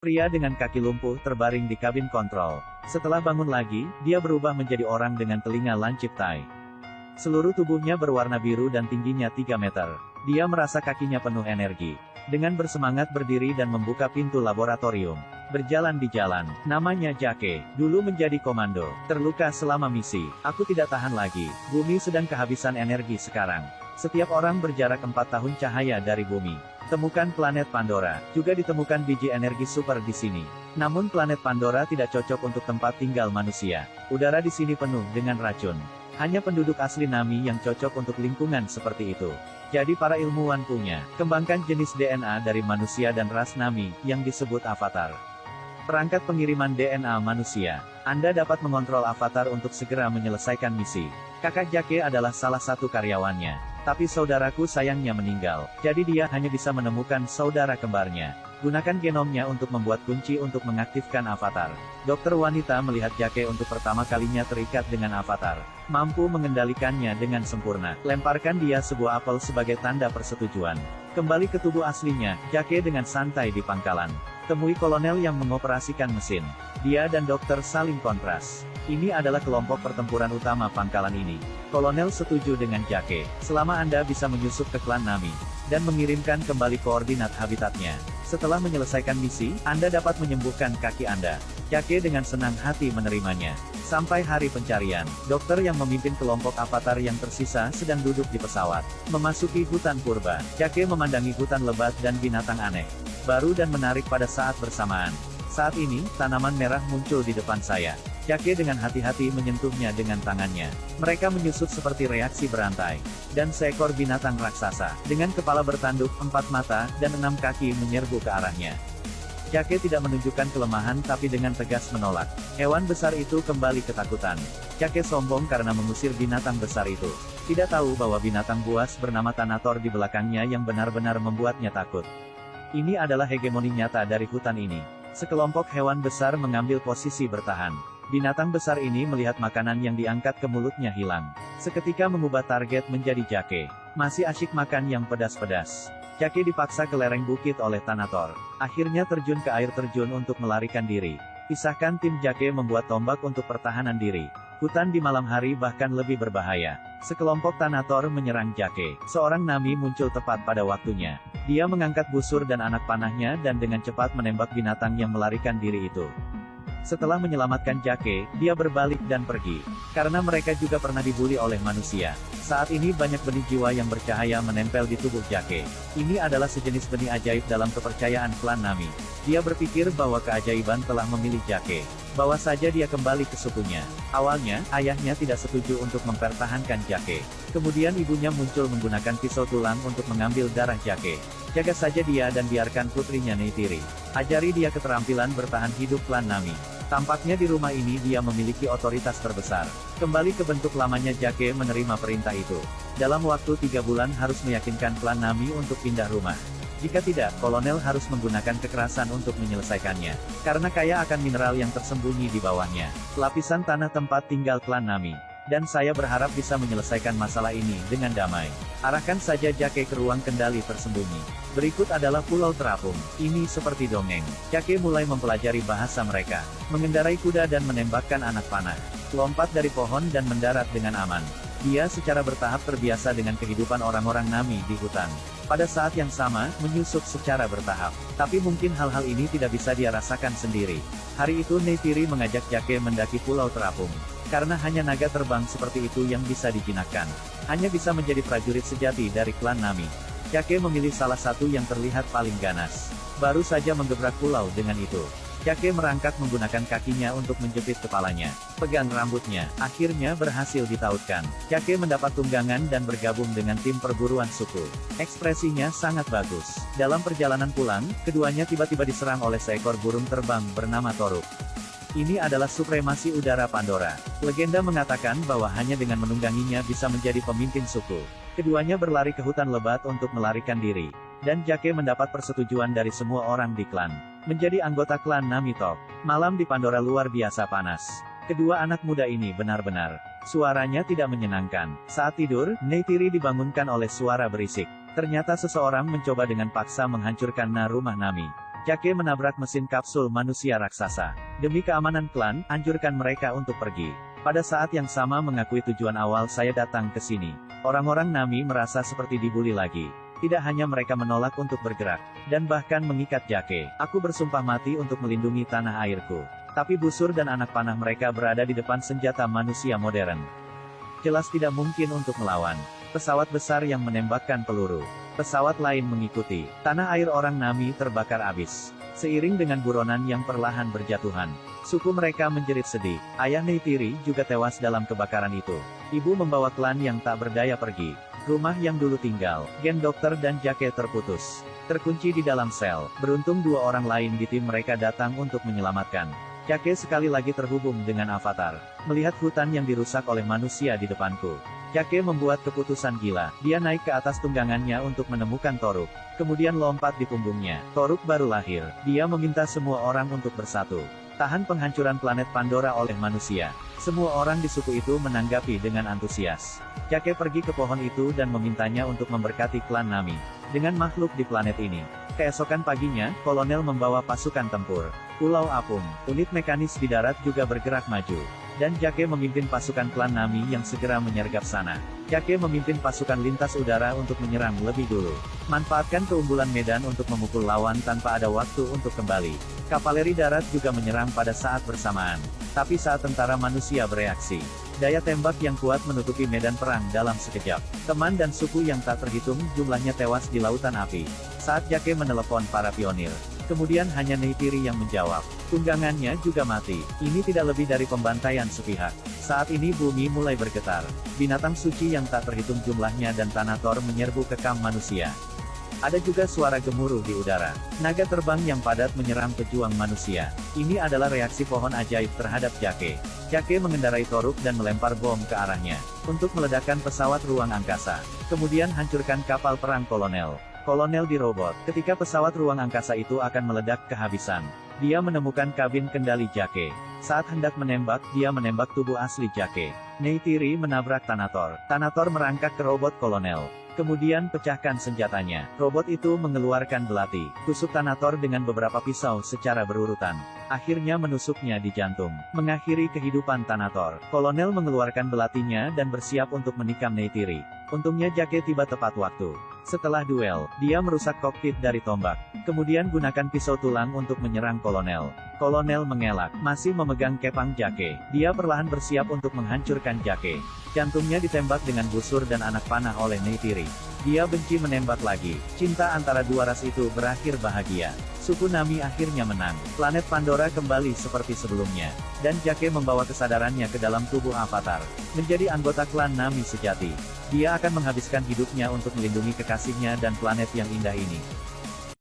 Pria dengan kaki lumpuh terbaring di kabin kontrol. Setelah bangun lagi, dia berubah menjadi orang dengan telinga lancip tai. Seluruh tubuhnya berwarna biru dan tingginya 3 meter. Dia merasa kakinya penuh energi. Dengan bersemangat berdiri dan membuka pintu laboratorium. Berjalan di jalan. Namanya Jake. Dulu menjadi komando. Terluka selama misi. Aku tidak tahan lagi. Bumi sedang kehabisan energi sekarang. Setiap orang berjarak 4 tahun cahaya dari bumi. Temukan planet Pandora. Juga ditemukan biji energi super di sini. Namun planet Pandora tidak cocok untuk tempat tinggal manusia. Udara di sini penuh dengan racun. Hanya penduduk asli Nami yang cocok untuk lingkungan seperti itu. Jadi para ilmuwan punya kembangkan jenis DNA dari manusia dan ras Nami, yang disebut avatar. Perangkat pengiriman DNA manusia. Anda dapat mengontrol avatar untuk segera menyelesaikan misi. Kakak Jake adalah salah satu karyawannya. Tapi saudaraku sayangnya meninggal. Jadi dia hanya bisa menemukan saudara kembarnya. Gunakan genomnya untuk membuat kunci untuk mengaktifkan avatar. Dokter wanita melihat Jake untuk pertama kalinya terikat dengan avatar. Mampu mengendalikannya dengan sempurna. Lemparkan dia sebuah apel sebagai tanda persetujuan. Kembali ke tubuh aslinya, Jake dengan santai di pangkalan. Temui kolonel yang mengoperasikan mesin. Dia dan dokter saling kontras. Ini adalah kelompok pertempuran utama pangkalan ini. Kolonel setuju dengan Jake. Selama Anda bisa menyusup ke klan Nami, dan mengirimkan kembali koordinat habitatnya. Setelah menyelesaikan misi, Anda dapat menyembuhkan kaki Anda. Jake dengan senang hati menerimanya. Sampai hari pencarian, dokter yang memimpin kelompok avatar yang tersisa sedang duduk di pesawat. Memasuki hutan purba, Jake memandangi hutan lebat dan binatang aneh. Baru dan menarik pada saat bersamaan. Saat ini, tanaman merah muncul di depan saya. Jake dengan hati-hati menyentuhnya dengan tangannya. Mereka menyusut seperti reaksi berantai. Dan seekor binatang raksasa, dengan kepala bertanduk, 4 mata, dan 6 kaki menyerbu ke arahnya. Jake tidak menunjukkan kelemahan tapi dengan tegas menolak. Hewan besar itu kembali ketakutan. Jake sombong karena mengusir binatang besar itu. Tidak tahu bahwa binatang buas bernama Thanator di belakangnya yang benar-benar membuatnya takut. Ini adalah hegemoni nyata dari hutan ini. Sekelompok hewan besar mengambil posisi bertahan. Binatang besar ini melihat makanan yang diangkat ke mulutnya hilang. Seketika mengubah target menjadi Jake. Masih asyik makan yang pedas-pedas. Jake dipaksa ke lereng bukit oleh Thanator. Akhirnya terjun ke air terjun untuk melarikan diri. Pisahkan tim Jake membuat tombak untuk pertahanan diri. Hutan di malam hari bahkan lebih berbahaya. Sekelompok Thanator menyerang Jake. Seorang Nami muncul tepat pada waktunya. Dia mengangkat busur dan anak panahnya dan dengan cepat menembak binatang yang melarikan diri itu. Setelah menyelamatkan Jake, dia berbalik dan pergi. Karena mereka juga pernah dibuli oleh manusia. Saat ini banyak benih jiwa yang bercahaya menempel di tubuh Jake. Ini adalah sejenis benih ajaib dalam kepercayaan klan Nami. Dia berpikir bahwa keajaiban telah memilih Jake. Bawa saja dia kembali ke sukunya. Awalnya, ayahnya tidak setuju untuk mempertahankan Jake. Kemudian ibunya muncul menggunakan pisau tulang untuk mengambil darah Jake. Jaga saja dia dan biarkan putrinya Neytiri. Ajari dia keterampilan bertahan hidup klan Nami. Tampaknya di rumah ini dia memiliki otoritas terbesar. Kembali ke bentuk lamanya Jake menerima perintah itu. Dalam waktu 3 bulan harus meyakinkan klan Nami untuk pindah rumah. Jika tidak, kolonel harus menggunakan kekerasan untuk menyelesaikannya. Karena kaya akan mineral yang tersembunyi di bawahnya. Lapisan tanah tempat tinggal klan Nami. Dan saya berharap bisa menyelesaikan masalah ini dengan damai. Arahkan saja Jake ke ruang kendali tersembunyi. Berikut adalah Pulau Terapung. Ini seperti dongeng. Jake mulai mempelajari bahasa mereka. Mengendarai kuda dan menembakkan anak panah. Lompat dari pohon dan mendarat dengan aman. Dia secara bertahap terbiasa dengan kehidupan orang-orang Nami di hutan. Pada saat yang sama, menyusup secara bertahap. Tapi mungkin hal-hal ini tidak bisa dia rasakan sendiri. Hari itu Neytiri mengajak Jake mendaki Pulau Terapung. Karena hanya naga terbang seperti itu yang bisa dijinakkan. Hanya bisa menjadi prajurit sejati dari klan Nami. Jake memilih salah satu yang terlihat paling ganas. Baru saja menggebrak pulau dengan itu. Jake merangkak menggunakan kakinya untuk menjepit kepalanya. Pegang rambutnya. Akhirnya berhasil ditautkan. Jake mendapat tunggangan dan bergabung dengan tim perburuan suku. Ekspresinya sangat bagus. Dalam perjalanan pulang, keduanya tiba-tiba diserang oleh seekor burung terbang bernama Toruk. Ini adalah supremasi udara Pandora. Legenda mengatakan bahwa hanya dengan menungganginya bisa menjadi pemimpin suku. Keduanya berlari ke hutan lebat untuk melarikan diri. Dan Jake mendapat persetujuan dari semua orang di klan. Menjadi anggota klan Nami Top. Malam di Pandora luar biasa panas. Kedua anak muda ini benar-benar. Suaranya tidak menyenangkan. Saat tidur, Neytiri dibangunkan oleh suara berisik. Ternyata seseorang mencoba dengan paksa menghancurkan rumah Nami. Jake menabrak mesin kapsul manusia raksasa. Demi keamanan klan, anjurkan mereka untuk pergi. Pada saat yang sama mengakui tujuan awal saya datang ke sini. Orang-orang Nami merasa seperti dibully lagi. Tidak hanya mereka menolak untuk bergerak, dan bahkan mengikat Jake. Aku bersumpah mati untuk melindungi tanah airku. Tapi busur dan anak panah mereka berada di depan senjata manusia modern. Jelas tidak mungkin untuk melawan. Pesawat besar yang menembakkan peluru. Pesawat lain mengikuti. Tanah air orang Nami terbakar habis. Seiring dengan buronan yang perlahan berjatuhan. Suku mereka menjerit sedih. Ayah Neytiri juga tewas dalam kebakaran itu. Ibu membawa klan yang tak berdaya pergi. Rumah yang dulu tinggal, Gen Dokter dan Jake terputus. Terkunci di dalam sel. Beruntung dua orang lain di tim mereka datang untuk menyelamatkan. Jake sekali lagi terhubung dengan Avatar. Melihat hutan yang dirusak oleh manusia di depanku. Jake membuat keputusan gila. Dia naik ke atas tunggangannya untuk menemukan Toruk. Kemudian lompat di punggungnya. Toruk baru lahir. Dia meminta semua orang untuk bersatu. Tahan penghancuran planet Pandora oleh manusia. Semua orang di suku itu menanggapi dengan antusias. Jake pergi ke pohon itu dan memintanya untuk memberkati klan Nami. Dengan makhluk di planet ini. Keesokan paginya, kolonel membawa pasukan tempur. Pulau Apung, unit mekanis di darat juga bergerak maju. Dan Jake memimpin pasukan klan Nami yang segera menyergap sana. Jake memimpin pasukan lintas udara untuk menyerang lebih dulu. Manfaatkan keunggulan medan untuk memukul lawan tanpa ada waktu untuk kembali. Kavaleri darat juga menyerang pada saat bersamaan. Tapi saat tentara manusia bereaksi, daya tembak yang kuat menutupi medan perang dalam sekejap. Teman dan suku yang tak terhitung jumlahnya tewas di lautan api. Saat Jake menelepon para pionir, kemudian hanya Neytiri yang menjawab. Tunggangannya juga mati. Ini tidak lebih dari pembantaian sepihak. Saat ini bumi mulai bergetar. Binatang suci yang tak terhitung jumlahnya dan Thanator menyerbu ke kamp manusia. Ada juga suara gemuruh di udara. Naga terbang yang padat menyerang pejuang manusia. Ini adalah reaksi pohon ajaib terhadap Jake. Jake mengendarai Toruk dan melempar bom ke arahnya. Untuk meledakkan pesawat ruang angkasa. Kemudian hancurkan kapal perang kolonel. Kolonel dirobot. Ketika pesawat ruang angkasa itu akan meledak kehabisan. Dia menemukan kabin kendali Jake. Saat hendak menembak, dia menembak tubuh asli Jake. Neytiri menabrak Thanator. Thanator merangkak ke robot kolonel. Kemudian pecahkan senjatanya. Robot itu mengeluarkan belati. Tusuk Thanator dengan beberapa pisau secara berurutan. Akhirnya menusuknya di jantung. Mengakhiri kehidupan Thanator. Kolonel mengeluarkan belatinya dan bersiap untuk menikam Neytiri. Untungnya Jake tiba tepat waktu. Setelah duel, dia merusak kokpit dari tombak. Kemudian gunakan pisau tulang untuk menyerang kolonel. Kolonel mengelak, masih memegang kepang Jake. Dia perlahan bersiap untuk menghancurkan Jake. Jantungnya ditembak dengan busur dan anak panah oleh Neytiri. Dia benci menembak lagi. Cinta antara dua ras itu berakhir bahagia. Suku Nami akhirnya menang. Planet Pandora kembali seperti sebelumnya. Dan Jake membawa kesadarannya ke dalam tubuh Avatar. Menjadi anggota klan Nami sejati. Dia akan menghabiskan hidupnya untuk melindungi kekasihnya dan planet yang indah ini.